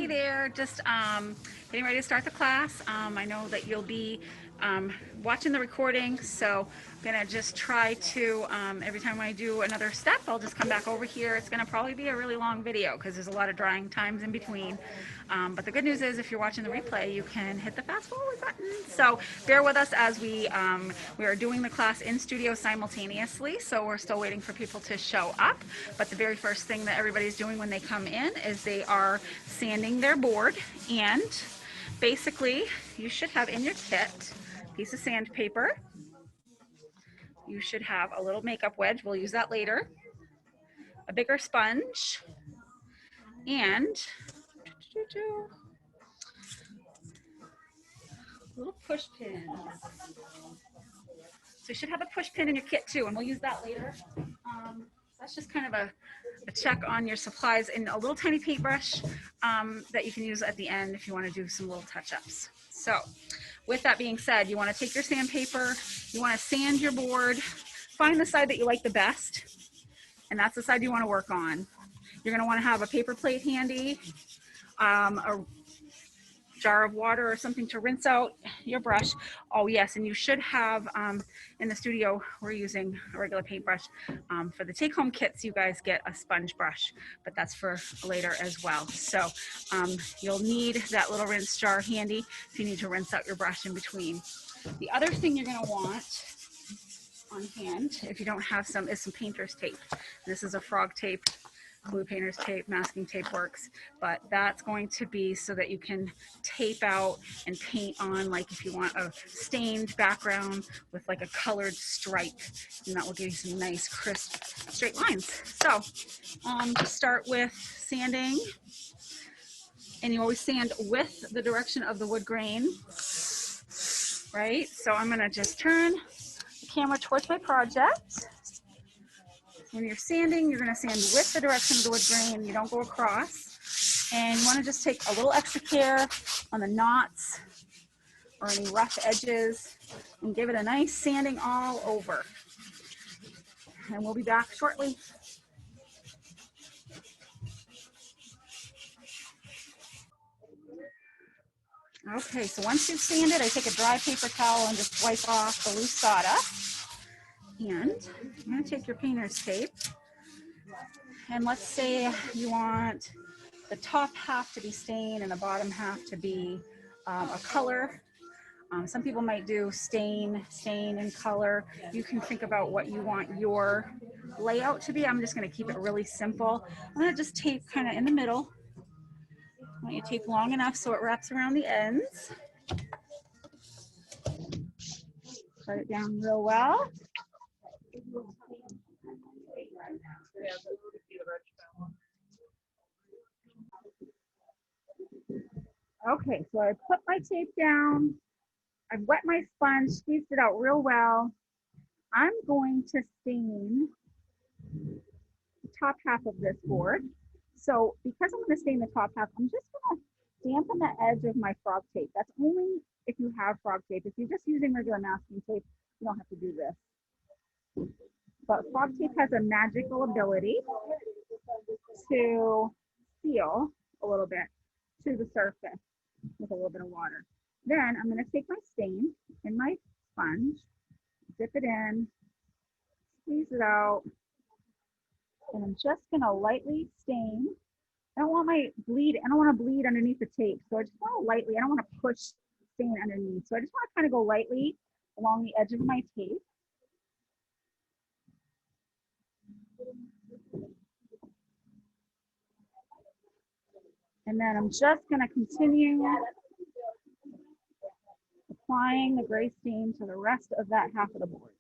Hey there, just getting ready to start the class. I know that you'll be watching the recording, so I'm gonna just try to, every time I do another step, I'll just come back over here. It's gonna probably be a really long video because there's a lot of drying times in between. But the good news is if you're watching the replay, you can hit the fast forward button. So bear with us as we are doing the class in studio simultaneously, so we're still waiting for people to show up. But the very first thing that everybody's doing when they come in is they are sanding their board, and basically you should have in your kit a piece of sandpaper. You should have a little makeup wedge, we'll use that later, a bigger sponge, and little push pins. So you should have a push pin in your kit too, and we'll use that later. That's just kind of a check on your supplies, and a little tiny paintbrush that you can use at the end if you want to do some little touch-ups. So with that being said, you want to take your sandpaper, you want to sand your board, find the side that you like the best, and that's the side you want to work on. You're going to want to have a paper plate handy, a jar of water or something to rinse out your brush. Oh yes, and you should have, in the studio, we're using a regular paintbrush. For the take-home kits, you guys get a sponge brush, but that's for later as well. So you'll need that little rinse jar handy if you need to rinse out your brush in between. The other thing you're gonna want on hand, if you don't have some, is some painter's tape. This is a frog tape. Glue painter's tape, masking tape works, but that's going to be so that you can tape out and paint on, like if you want a stained background with like a colored stripe, and that will give you some nice crisp straight lines. So start with sanding, and you always sand with the direction of the wood grain, right? So I'm gonna just turn the camera towards my project. When you're sanding, you're going to sand with the direction of the wood grain. You don't go across. And you want to just take a little extra care on the knots or any rough edges and give it a nice sanding all over. And we'll be back shortly. Okay, so once you've sanded, I take a dry paper towel and just wipe off the loose sawdust. And I'm going to take your painter's tape. And let's say you want the top half to be stain and the bottom half to be a color. Some people might do stain, and color. You can think about what you want your layout to be. I'm just going to keep it really simple. I'm going to just tape kind of in the middle. I want you to tape long enough so it wraps around the ends. Set it down real well. Okay, so I put my tape down. I've wet my sponge, squeezed it out real well. I'm going to stain the top half of this board. So because I'm going to stain the top half, I'm just going to dampen the edge of my frog tape. That's only if you have frog tape. If you're just using regular masking tape, you don't have to do this. But frog tape has a magical ability to seal a little bit to the surface with a little bit of water. Then I'm going to take my stain in my sponge, dip it in, squeeze it out, and I'm just going to lightly stain. I don't want to bleed underneath the tape, so I just want to lightly, I don't want to push stain underneath, so I just want to kind of go lightly along the edge of my tape. And then I'm just going to continue applying the gray stain to the rest of that half of the board.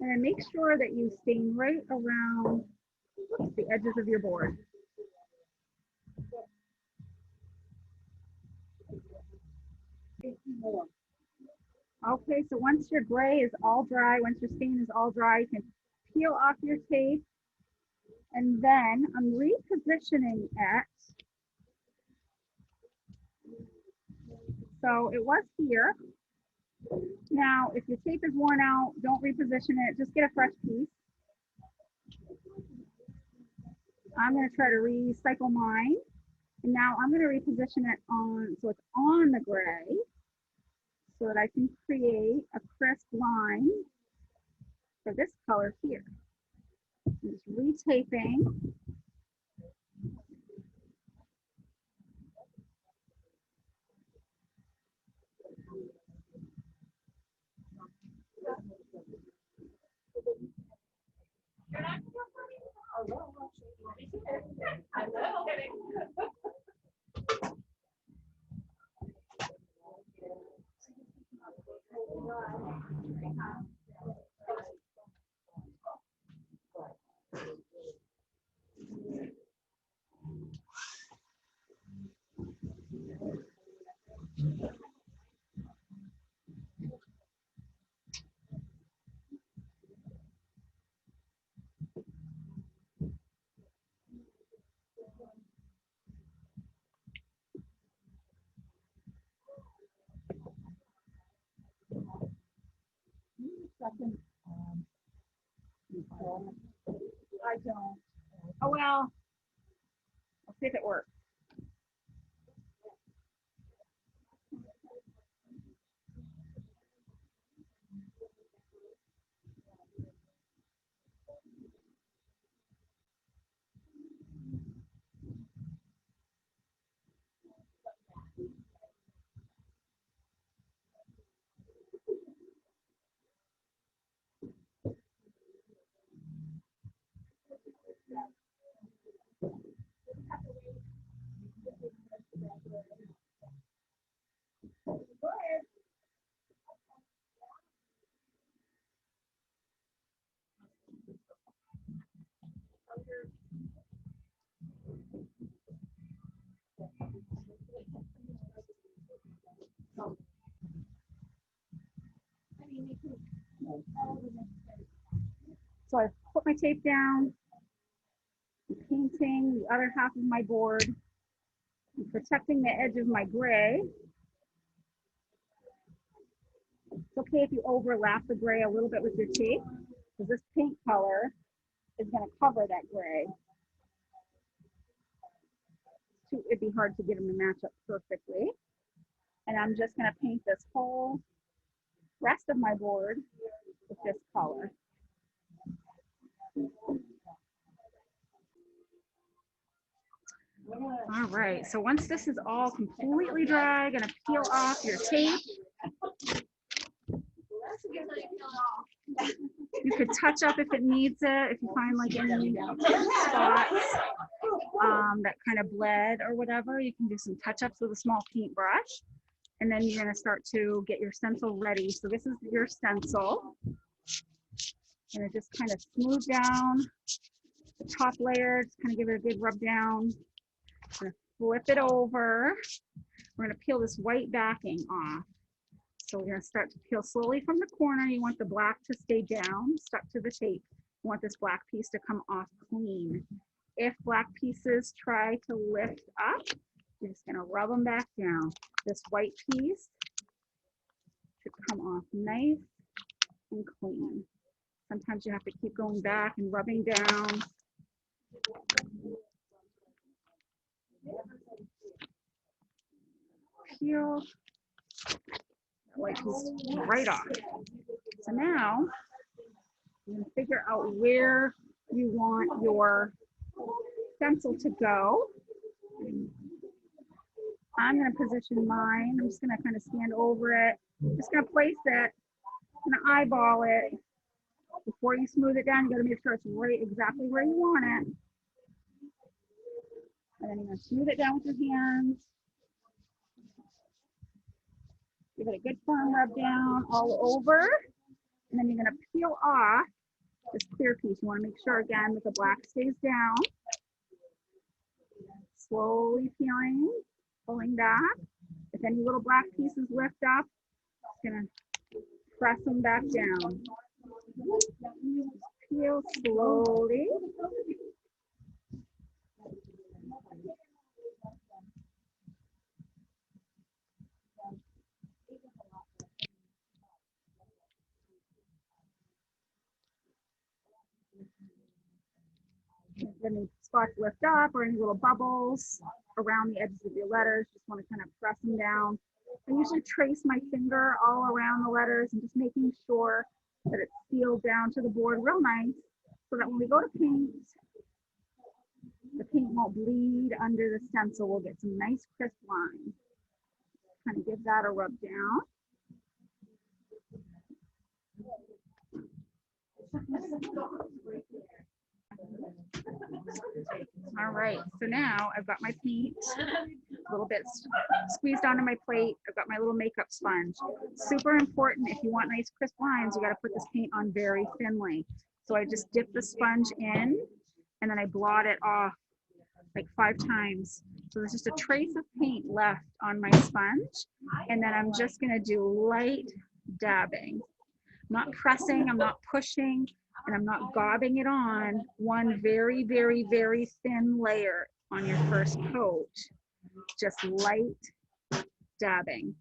And then make sure that you stain right around the edges of your board. Okay, so once your gray is all dry, once your stain is all dry, you can peel off your tape. And then I'm repositioning it. So it was here. Now, if your tape is worn out, don't reposition it. Just get a fresh piece. I'm going to try to recycle mine. And now I'm going to reposition it on, so it's on the gray, so that I can create a crisp line for this color here. I'm just retaping. I don't. Oh, well, I'll see if it works. So I put my tape down, I'm painting the other half of my board, I'm protecting the edge of my gray. It's okay if you overlap the gray a little bit with your tape, because this paint color is going to cover that gray. It'd be hard to get them to match up perfectly. And I'm just going to paint this whole rest of my board with this color. All right, so once this is all completely dry, gonna peel off your tape. You could touch up if it needs it, if you find like any spots that kind of bled or whatever, you can do some touch-ups with a small paintbrush. And then you're gonna start to get your stencil ready. So this is your stencil. And it just kind of smooth down the top layer, just kind of give it a good rub down. I'm gonna flip it over. We're gonna peel this white backing off. So we're gonna start to peel slowly from the corner. You want the black to stay down, stuck to the tape. You want this black piece to come off clean. If black pieces try to lift up, you're just gonna rub them back down. This white piece should come off nice and clean. Sometimes you have to keep going back and rubbing down. Peel that white piece right off. So now you can figure out where you want your stencil to go. I'm going to position mine. I'm just going to kind of stand over it. Just going to place it. I'm going to eyeball it. Before you smooth it down, you got to make sure it's right exactly where you want it. And then you're going to smooth it down with your hands. Give it a good firm rub down all over. And then you're going to peel off this clear piece. You want to make sure again that the black stays down. Slowly peeling, pulling back. If any little black pieces lift up, it's going to press them back down. Peel slowly. any spots lift up or any little bubbles around the edges of your letters, just want to kind of press them down. I usually trace my finger all around the letters and just making sure that it's sealed down to the board real nice so that when we go to paint, the paint won't bleed under the stencil. We'll get some nice crisp lines. Kind of give that a rub down. All right, so now I've got my paint a little bit squeezed onto my plate. I've got my little makeup sponge. Super important, if you want nice crisp lines, you got to put this paint on very thinly. So I just dip the sponge in and then I blot it off like 5 times. So there's just a trace of paint left on my sponge. And then I'm just gonna do light dabbing. I'm not pressing, I'm not pushing, and I'm not gobbing it on. One very, very, very thin layer on your first coat. Just light dabbing.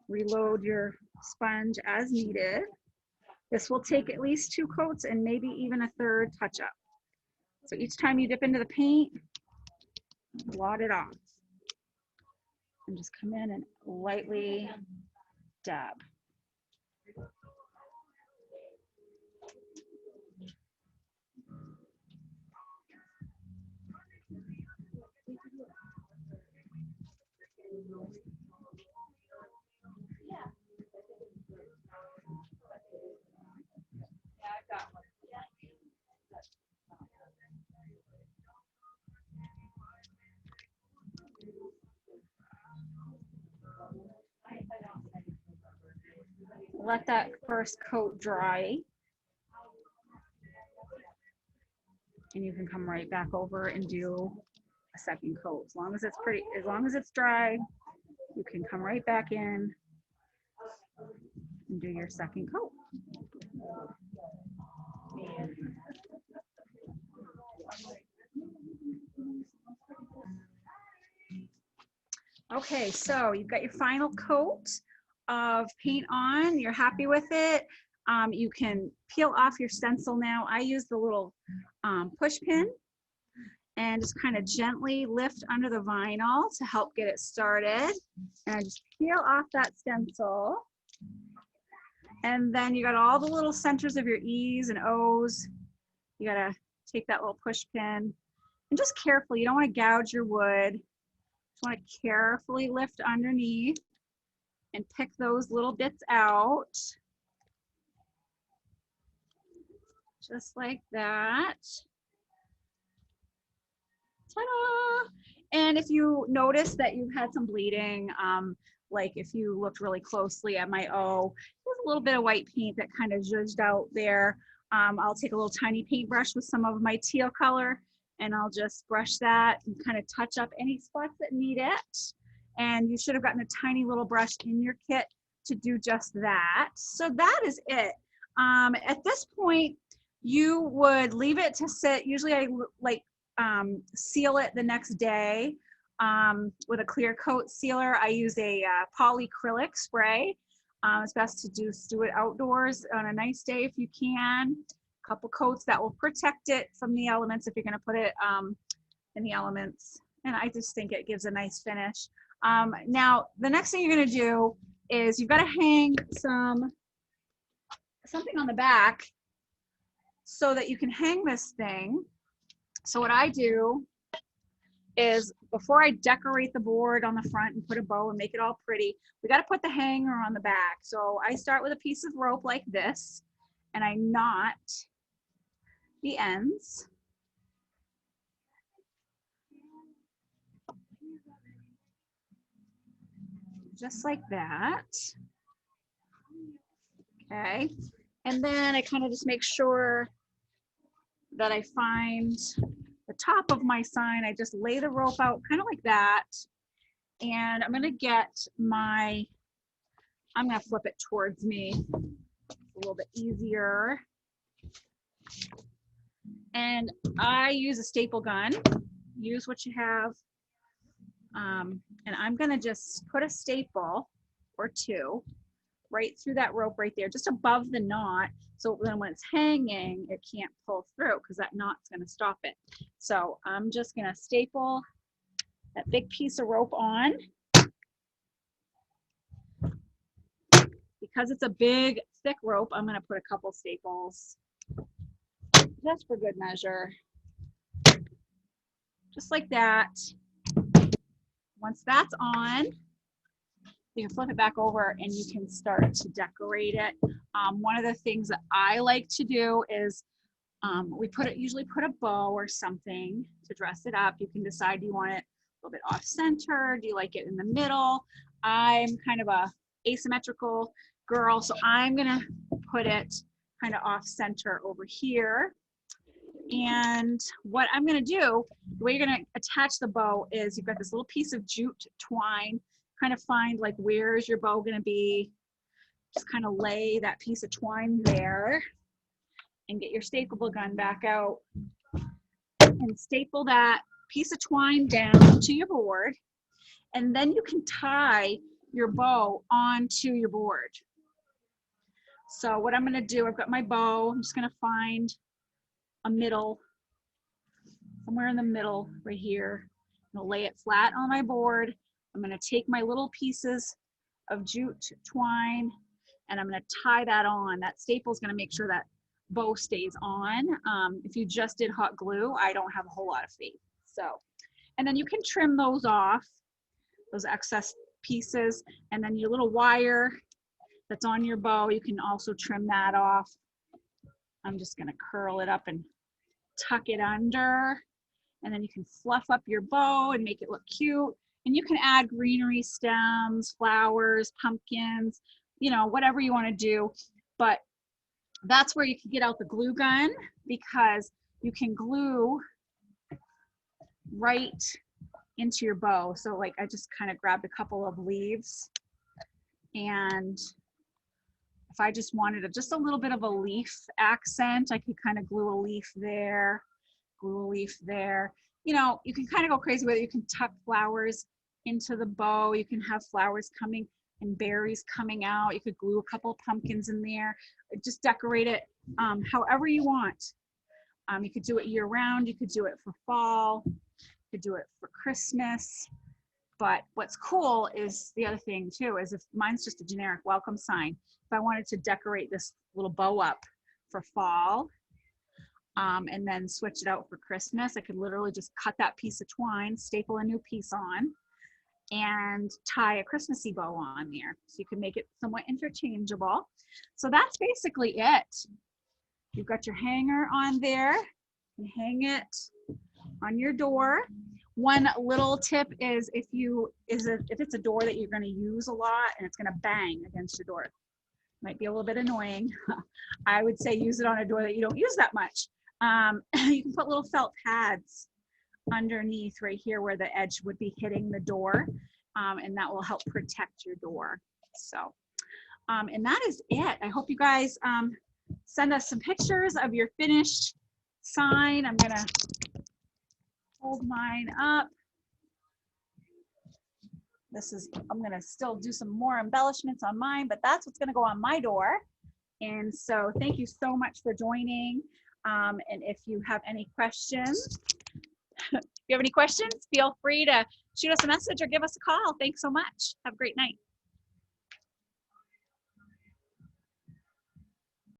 Reload your sponge as needed. This will take at least 2 coats and maybe even a 3rd touch up. So each time you dip into the paint, blot it off. And just come in and lightly dab. Let that first coat dry. And you can come right back over and do a second coat. As long as it's pretty, as long as it's dry, you can come right back in and do your second coat. Okay, so you've got your final coat of paint on. You're happy with it. You can peel off your stencil now. I use the little push pin and just kind of gently lift under the vinyl to help get it started. And I just peel off that stencil. And then you got all the little centers of your E's and O's. You gotta take that little push pin and just carefully, you don't want to gouge your wood. Just want to carefully lift underneath and pick those little bits out. Just like that. Ta-da! And if you notice that you've had some bleeding, like if you looked really closely at my O, there's a little bit of white paint that kind of zhuzhed out there. I'll take a little tiny paintbrush with some of my teal color and I'll just brush that and kind of touch up any spots that need it. And you should have gotten a tiny little brush in your kit to do just that. So that is it. At this point, you would leave it to sit. Usually I like seal it the next day with a clear coat sealer. I use a polyacrylic spray. It's best to do it outdoors on a nice day if you can. A couple coats that will protect it from the elements if you're going to put it in the elements. And I just think it gives a nice finish. Now, the next thing you're going to do is you've got to hang something on the back so that you can hang this thing. So what I do is before I decorate the board on the front and put a bow and make it all pretty, we got to put the hanger on the back. So I start with a piece of rope like this and I knot the ends. Just like that. Okay. And then I kind of just make sure that I find the top of my sign. I just lay the rope out kind of like that. And I'm going to get my, I'm going to flip it towards me. It's a little bit easier. And I use a staple gun. Use what you have. And I'm going to just put a staple or two right through that rope right there, just above the knot. So then when it's hanging, it can't pull through because that knot's going to stop it. So I'm just going to staple that big piece of rope on. Because it's a big, thick rope, I'm going to put a couple staples just for good measure. Just like that. Once that's on, you can flip it back over and you can start to decorate it. One of the things that I like to do is we usually put a bow or something to dress it up. You can decide, do you want it a little bit off center? Do you like it in the middle? I'm kind of a asymmetrical girl, so I'm gonna put it kind of off center over here. And what I'm gonna do, the way you're gonna attach the bow is you've got this little piece of jute twine, kind of find like where's your bow gonna be, just kind of lay that piece of twine there and get your staple gun back out and staple that piece of twine down to your board. And then you can tie your bow onto your board. So what I'm gonna do, I've got my bow, I'm just gonna find a middle, somewhere in the middle right here. I'm gonna lay it flat on my board. I'm gonna take my little pieces of jute twine and I'm gonna tie that on. That staple is gonna make sure that bow stays on. If you just did hot glue, I don't have a whole lot of faith. So, and then you can trim those off, those excess pieces, and then your little wire that's on your bow, you can also trim that off. I'm just gonna curl it up and tuck it under, and then you can fluff up your bow and make it look cute. And you can add greenery stems, flowers, pumpkins, you know, whatever you wanna do. But that's where you can get out the glue gun, because you can glue right into your bow. So like I just kind of grabbed a couple of leaves, and if I just wanted just a little bit of a leaf accent, I could kind of glue a leaf there, glue a leaf there. You know, you can kind of go crazy with it. You can tuck flowers into the bow. You can have flowers coming and berries coming out. You could glue a couple of pumpkins in there. Just decorate it however you want. You could do it year round. You could do it for fall. You could do it for Christmas. But what's cool is the other thing too, is if mine's just a generic welcome sign, if I wanted to decorate this little bow up for fall and then switch it out for Christmas, I could literally just cut that piece of twine, staple a new piece on, and tie a Christmassy bow on there. So you can make it somewhat interchangeable. So that's basically it. You've got your hanger on there, and hang it on your door. One little tip is if it's a door that you're going to use a lot and it's going to bang against your door, might be a little bit annoying. I would say use it on a door that you don't use that much. You can put little felt pads underneath right here where the edge would be hitting the door, and that will help protect your door. So, and that is it. I hope you guys send us some pictures of your finished sign. I'm gonna hold mine up. I'm gonna still do some more embellishments on mine, but that's what's gonna go on my door. And so thank you so much for joining. And if you have any questions, feel free to shoot us a message or give us a call. Thanks so much. Have a great night.